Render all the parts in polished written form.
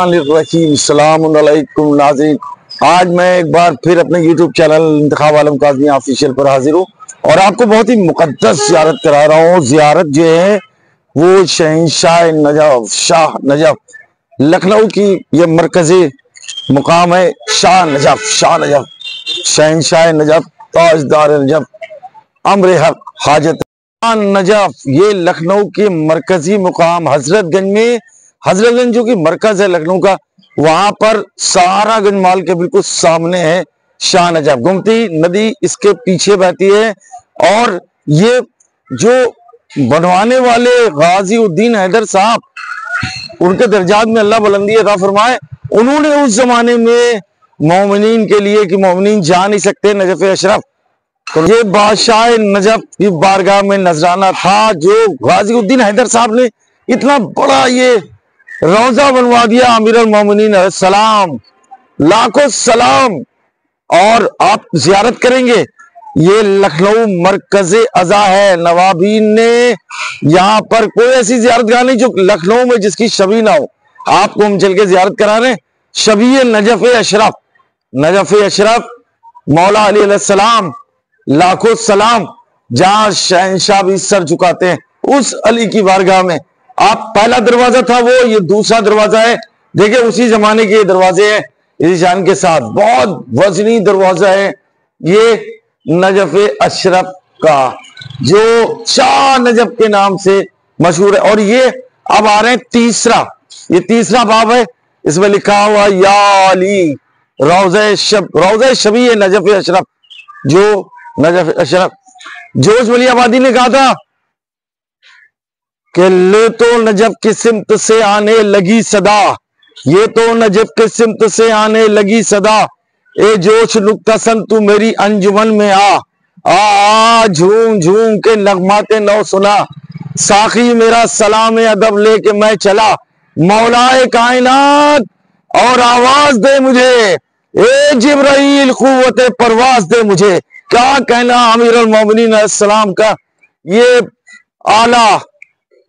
अस्सलामुअलैकुम नाज़रीन, आज मैं एक बार फिर अपने YouTube चैनल इंतखाब आलम काज़मी ऑफिशियल पर हाजिर हूँ और आपको बहुत ही मुकद्दस ज़ियारत करा रहा हूँ। ज़ियारत जो है वो शहंशाह नजफ शाह नजफ लखनऊ की ये मरकजी मुकाम है। शाह नजफ शहंशाह नजफ ताजदार नजफ अमर हक हाजत नजफ, ये लखनऊ के मरकजी मुकाम हजरतगंज जो कि मरकज है लखनऊ का, वहां पर सहारागंज मॉल के बिल्कुल सामने है शाह नजफ। गोमती नदी इसके पीछे बहती है और ये जो बनवाने वाले गाजी उद्दीन हैदर साहब, उनके दर्जात में अल्लाह बुलंदी अता फरमाए, उन्होंने उस जमाने में मोमिनीन के लिए कि मोमिनीन जा नहीं सकते नजफ अशरफ, तो ये बादशाह नजफ की बारगाह में नजराना था जो गाजी उद्दीन हैदर साहब ने इतना बड़ा ये रोजा बनवा दिया। अमीर अल मोमिनीन सलाम, लाखों सलाम। और आप जियारत करेंगे, ये लखनऊ मरकज अज़ा है। नवाबीन ने यहाँ पर कोई ऐसी जियारतगाह नहीं जो लखनऊ में जिसकी शबी ना हो। आपको हम चल के जियारत करा रहे हैं शबी नजफ अशरफ मौला अली अलैहिस्सलाम, लाखों सलाम, जहां शहंशाह भी सर झुकाते हैं उस अली की बारगाह में। आप पहला दरवाजा था वो, ये दूसरा दरवाजा है। देखिए उसी जमाने के ये दरवाजे हैं इसी शान के साथ, बहुत वजनी दरवाजा है ये नजफ अशरफ का, जो शाह नजफ के नाम से मशहूर है। और ये अब आ रहे हैं ये तीसरा बाब है, इसमें लिखा हुआ या अली रोज़े शबी नजफ अशरफ, जो नजफ अशरफ जोश वली आबादी ने कहा था कि ले तो नजफ की सिमत से आने लगी सदा, ये तो नजफ की सिमत से आने लगी सदा, ए जोश नुक्तासन तू मेरी अंजुमन में आ झूम झूम के नगमाते नौ सुना, साखी मेरा सलाम अदब लेके मैं चला, मौलाए कायनात और आवाज दे मुझे, ए जिब्राइल कुव्वते परवाज दे मुझे। क्या कहना अमीर अल मोमिनीन अस्सलाम का, ये आला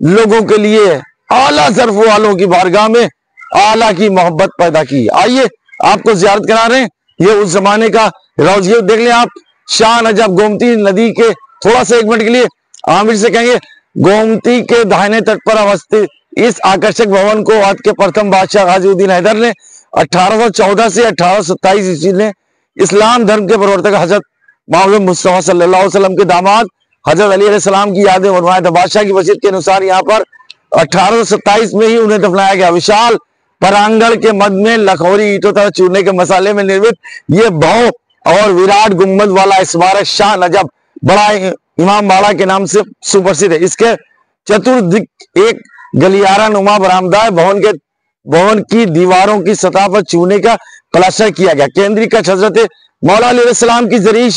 लोगों के लिए, आला ज़र्फ वालों की बारगाह में आला की मोहब्बत पैदा की। आइए आपको जियारत करा रहे हैं, ये उस जमाने का रोज़िया देख लें आप। शाह नजफ गोमती नदी के थोड़ा सा 1 मिनट के लिए आमिर से कहेंगे, गोमती के दाहिने तट पर अवस्थित इस आकर्षक भवन को आज के प्रथम बादशाह गाजी उद्दीन हैदर ने 1814 से 1827 ईस्वी में इस्लाम धर्म के प्रवर्तक हजरत मोहम्मद मुस्तफा सल्लल्लाहु अलैहि वसल्लम के दामाद हजरत अली अलैहिस्सलाम की यादें बनवाया था। बादशाह की वसीयत के अनुसार यहाँ पर 1827 में ही उन्हें दफनाया गया। विशाल परांगण के मध्य में लखोरी ईंटों तथा चूने के मसाले में निर्मित ये भव्य और विराट गुम्बद वाला स्मारक शाह नजफ बड़ा इमाम बाड़ा के नाम से सुप्रसिद्ध है। इसके चतुर्दिक एक गलियारा नुमा बरामदा है। भवन की दीवारों की सतह पर चूने का प्लास्टर किया गया। केंद्रीय कक्ष हजरत मौला अली अलैहिस्सलाम की जरी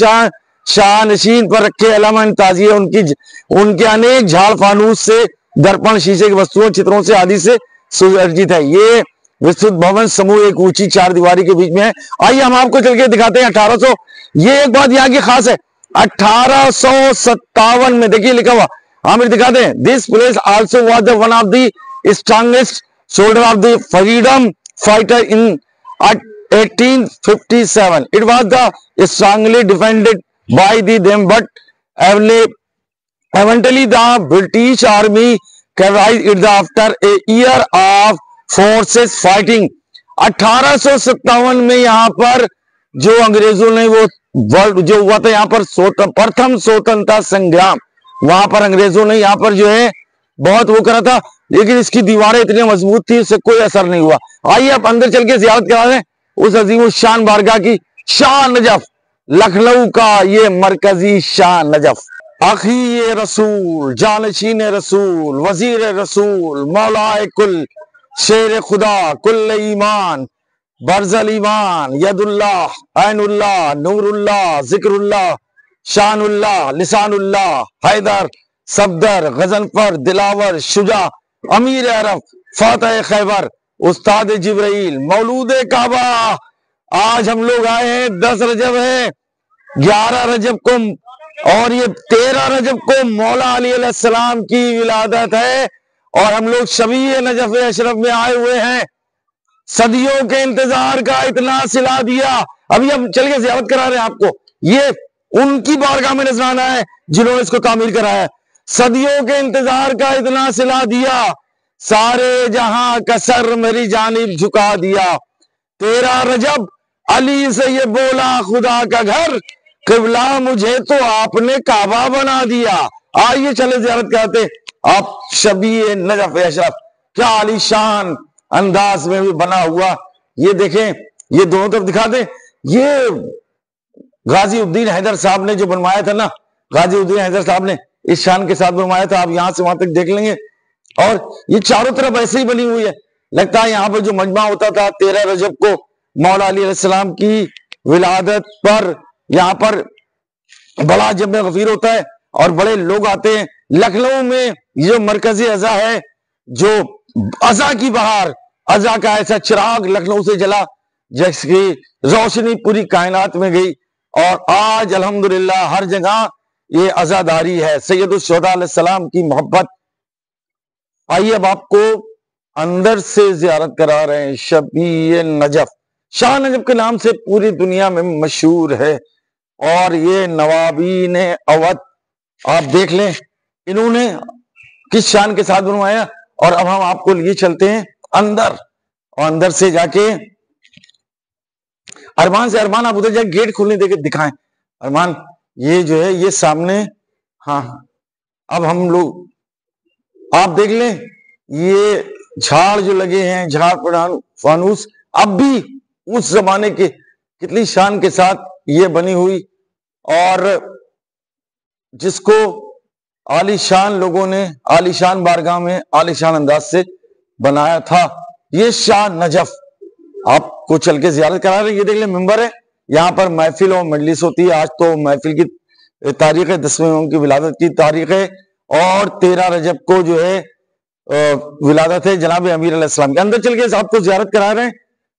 शाह नशीन पर रखे अलामा ताजिए उनके अनेक झाड़ फानूस से, दर्पण, शीशे की वस्तुओं, चित्रों से आदि से सुसज्जित है। ये विस्तृत भवन समूह एक ऊंची 4 दीवारी के बीच में है। आइए हम आपको चल के दिखाते हैं 1800। ये एक बात यहाँ की खास है, 1857 में देखिए लिखा हुआ, आमिर दिखाते हैं, this place also was the one of the strongest shoulder of the freedom fighter in 1857. It was the strongly defended by them, but eventually the British Army captured it after a year of forces fighting. 1857 में यहाँ पर जो अंग्रेजों ने वो world जो हुआ था यहाँ पर प्रथम स्वतंत्रता संग्राम, वहां पर अंग्रेजों ने यहाँ पर जो है बहुत वो करा था, लेकिन इसकी दीवारें इतनी मजबूत थी उससे कोई असर नहीं हुआ। आइए आप अंदर चल के जियारत करा दें उस अजीम शान बारगाह की, शाह नजफ लखनऊ का ये मरकजी शाह नजफ। अखी रसूल, जानशीन रसूल, वजीर रसूल, मौलाए कुल शेर खुदा कुल्ल ईमान बरजल ईमान यदुल्लाह ऐनुल्लाह नूरुल्लाह जिक्रुल्लाह शानुल्लाह लिसानुल्लाह हैदर सफदर गजनफर दिलावर शुजा अमीर अरब फातह खैबर उस्ताद जिब्राइल मौलूद काबा। आज हम लोग आए हैं, 10 रजब है, 11 रजब को और ये 13 रजब को मौला अली अलैहिस्सलाम की विलादत है और हम लोग शबी नजफ अशरफ में आए हुए हैं। सदियों के इंतजार का इतना सिला दिया। अभी हम चल के ज़ियारत करा रहे हैं आपको। ये उनकी बारगाह में नजराना है जिन्होंने इसको तामीर कराया है। सदियों के इंतजार का इतना सिला दिया, सारे जहां का सर मेरी जानिब झुका दिया। 13 रजब अली से ये बोला खुदा का घर, किबला मुझे तो आपने काबा बना दिया। आइए चले ज़ियारत कराते आप शबी नजफ अशरफ। क्या आलीशान अंदाज में भी बना हुआ, ये देखें, ये दोनों तरफ दिखा दें। ये गाजी उद्दीन हैदर साहब ने जो बनवाया था ना, गाजी उद्दीन हैदर साहब ने इस शान के साथ बनवाया था। आप यहां से वहां तक देख लेंगे और ये चारों तरफ ऐसे ही बनी हुई है। लगता है यहाँ पर जो मजमा होता था 13 रजब को मौला अली अलैहिस्सलाम की विलादत पर, यहाँ पर बड़ा जब गफीर होता है और बड़े लोग आते हैं। लखनऊ में जो मरकजी अज़ा है, जो अज़ा की बहार, अज़ा का ऐसा चिराग लखनऊ से जला जिसकी रोशनी पूरी कायनात में गई और आज अल्हम्दुलिल्लाह हर जगह ये अज़ादारी है, सैयदुल शुहदा अलैहिस्सलाम की मोहब्बत। आइए अब आपको अंदर से ज़ियारत करा रहे हैं शबी नजफ। शाह नजफ के नाम से पूरी दुनिया में मशहूर है और ये नवाबीन अवध, आप देख लें इन्होंने किस शान के साथ बनवाया। और अब हम आपको लिए चलते हैं अंदर और अंदर से जाके अरमान से, अरमान आप उधर जाके गेट खोलने देके दिखाएं। अरमान ये जो है ये सामने, हाँ अब हम लोग आप देख लें, ये झाड़ जो लगे हैं, झाड़ फानूस, अब भी उस जमाने के कितनी शान के साथ ये बनी हुई और जिसको आलीशान लोगों ने आलीशान बारगाह में आलीशान अंदाज से बनाया था। ये शाह नजफ आपको चल के ज़ियारत करा रहे हैं। ये देख ले मिंबर है, यहाँ पर महफिल और मजलिस होती है। आज तो महफिल की तारीख है, 10वें इमाम की विलादत की तारीख है और 13 रजब को जो है विलादत है जनाब अमीर अलैहिस्सलाम के। अंदर चल के आपको ज़ियारत करा रहे हैं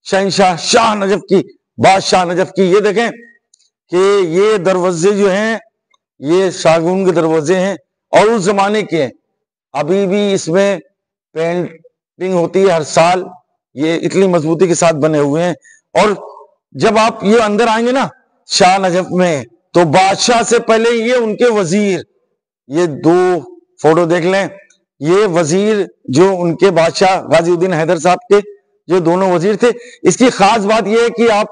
शहंशाह शाह नजफ की, बादशाह नजफ की। ये देखें कि ये दरवाजे जो हैं ये शागुन के दरवाजे हैं और उस जमाने के हैं। अभी भी इसमें पेंटिंग होती है हर साल, ये इतनी मजबूती के साथ बने हुए हैं। और जब आप ये अंदर आएंगे ना शाह नजफ में, तो बादशाह से पहले ये उनके वजीर, ये 2 फोटो देख लें, ये वजीर जो उनके बादशाह गाजीउद्दीन हैदर साहब के जो दोनों वजीर थे। इसकी खास बात यह है कि आप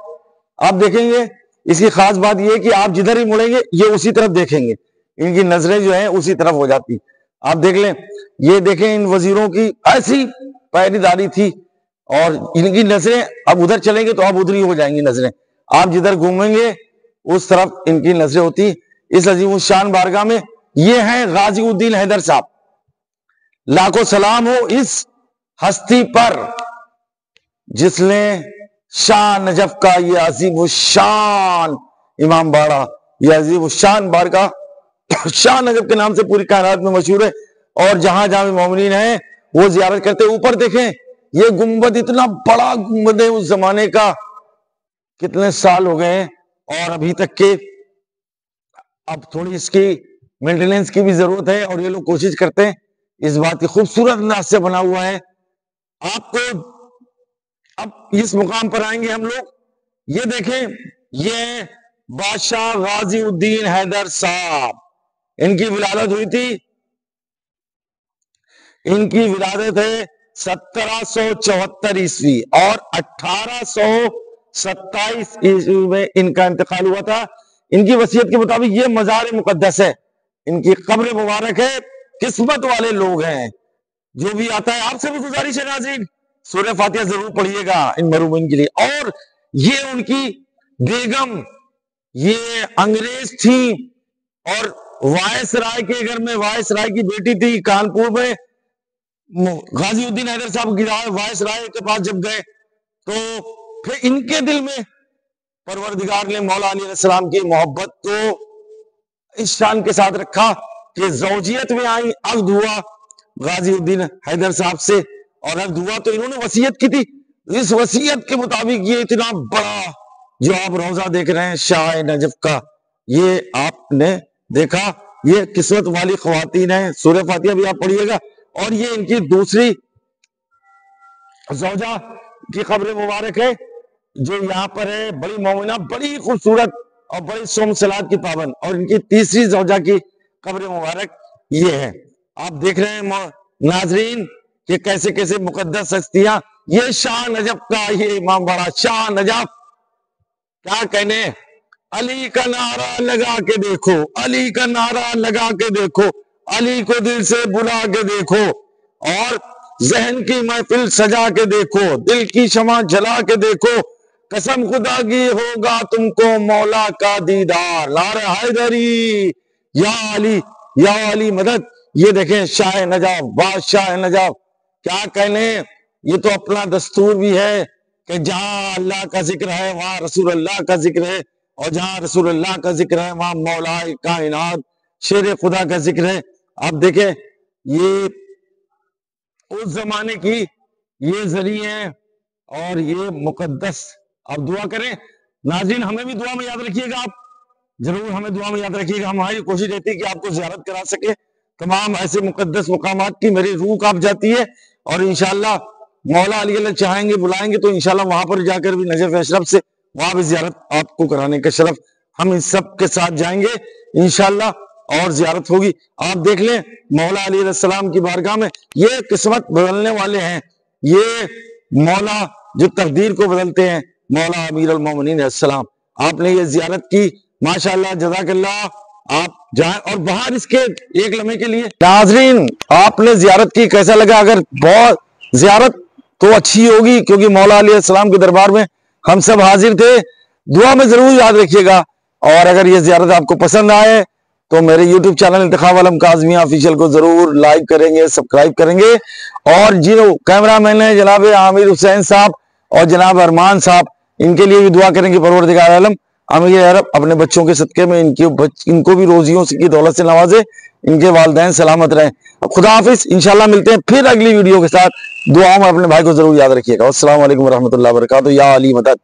देखेंगे, इसकी खास बात यह है कि आप जिधर ही मुड़ेंगे ये उसी तरफ देखेंगे, इनकी नजरें जो हैं उसी तरफ हो जाती। आप देख लें, ये देखें इन वजीरों की ऐसी पैरीदारी थी और इनकी नजरें, अब उधर चलेंगे तो अब उधर ही हो जाएंगी नजरें, आप जिधर घूमेंगे उस तरफ इनकी नजरें होती। इस अजीम शान बारगाह में ये हैं गाजीउद्दीन हैदर साहब। लाखों सलाम हो इस हस्ती पर जिसने शाह नजफ का ये अजीम शान इमाम बाड़ा, ये अजीम शान बारगाह शाह नजफ के नाम से पूरी कायनात में मशहूर है और जहां जहां मोमिनीन हैं वो जियारत करते। ऊपर देखें ये गुंबद, इतना बड़ा गुंबद है उस जमाने का, कितने साल हो गए हैं और अभी तक के, अब थोड़ी इसकी मेंटेनेंस की भी जरूरत है और ये लोग कोशिश करते हैं इस बात की। खूबसूरत अंदाज से बना हुआ है। आपको अब इस मुकाम पर आएंगे हम लोग, ये देखें, ये बादशाह गाजीउद्दीन हैदर साहब, इनकी विलादत हुई थी, इनकी विलादत है 1774 ईस्वी और 1827 ईस्वी में इनका इंतकाल हुआ था। इनकी वसीयत के मुताबिक ये मजार मुकद्दस है, इनकी कब्र मुबारक है। किस्मत वाले लोग हैं, जो भी आता है आपसे भी गुजारिश है नाज़रीन, सूरह फातिहा जरूर पढ़िएगा इन मरूमीन के लिए। और ये उनकी बेगम, ये अंग्रेज थी और वायस राय के घर में, वायस राय की बेटी थी कानपुर में, गाजिउद्दीन हैदर साहब वायस राय के पास जब गए तो फिर इनके दिल में परवरदिगार ने मौला अली अलैहिस्सलाम की मोहब्बत को इस शान के साथ रखा कि ज़ौजियत में आई, अक्द हुआ गाजिउद्दीन हैदर साहब से, और अक्द हुआ तो इन्होंने वसीयत की थी। इस वसीयत के मुताबिक ये इतना बड़ा जो आप रोजा देख रहे हैं शाह नजफ का, ये आपने देखा, ये किस्मत वाली ख्वातीन है। सूरह फातिहा भी आप पढ़िएगा। और ये इनकी दूसरी ज़ौजा की कब्र मुबारक है जो यहाँ पर है, बड़ी मोमिना, बड़ी खूबसूरत और बड़ी सोम सलात की पाबंद। और इनकी तीसरी ज़ौजा की कब्र मुबारक ये है। आप देख रहे हैं नाजरीन कि कैसे कैसे मुकद्दस हस्तियां, ये शाह नजफ का ये इमाम बड़ा शाह नजफ, क्या कहने, अली का नारा लगा के देखो, अली का नारा लगा के देखो, अली को दिल से बुला के देखो, और जहन की महफिल सजा के देखो, दिल की शमा जला के देखो, कसम खुदा की होगा तुमको मौला का दीदार, नारे हैदरी, या अली मदद। ये देखें शाह नजफ, बादशाह नजफ, क्या कहने, ये तो अपना दस्तूर भी है कि जहां अल्लाह का जिक्र है वहां रसूल अल्लाह का जिक्र है, और जहां रसूल अल्लाह का जिक्र है वहां मौला कायनात शेर खुदा का जिक्र है। आप देखें ये उस जमाने की ये जरिए हैं और ये मुकद्दस। आप दुआ करें नाज़रीन, हमें भी दुआ में याद रखिएगा, आप जरूर हमें दुआ में याद रखिएगा। हमारी कोशिश रहती है कि आपको ज़ियारत करा सके तमाम ऐसे मुकद्दस मुकामात की। मेरी रूह कांप जाती है, और इंशाअल्लाह मौला अली अल्लाह चाहेंगे बुलाएंगे तो इंशाल्लाह वहां पर जाकर भी नजफ अशरफ से वहां भी जियारत आपको कराने का शरफ हम इन सब के साथ जाएंगे इंशाल्लाह, और जियारत होगी। आप देख लें मौला अली अलैहिस्सलाम की बारगाह में ये किस्मत बदलने वाले हैं, ये मौला जो तकदीर को बदलते हैं, मौला अमीर अल मोमिनीन अस्सलाम। आपने ये जियारत की, माशाअल्लाह, जज़ाकल्लाह। आप जाएं और बाहर इसके एक लम्हे के लिए नाज़रीन आपने जियारत की, कैसा लगा? अगर बहुत जियारत तो अच्छी होगी क्योंकि मौला अली अलैहिस्सलाम के दरबार में हम सब हाजिर थे। दुआ में जरूर याद रखिएगा, और अगर ये जियारत आपको पसंद आए तो मेरे YouTube चैनल इंतखाब आलम काज़मी ऑफिशियल को जरूर लाइक करेंगे, सब्सक्राइब करेंगे। और जो कैमरामैन है जनाब आमिर हुसैन साहब और जनाब अरमान साहब, इनके लिए भी दुआ करेंगे परवरदिगार आलम अमीर अरब अपने बच्चों के सदके में इनको भी रोजियों की दौलत से नवाजे, इनके वालिदैन सलामत रहें। खुदा हाफिज, इंशाल्लाह मिलते हैं फिर अगली वीडियो के साथ। दुआओं में अपने भाई को जरूर याद रखिएगा। अस्सलाम वालेकुम रहमतुल्लाहि व बरकातहू। या अली मदद।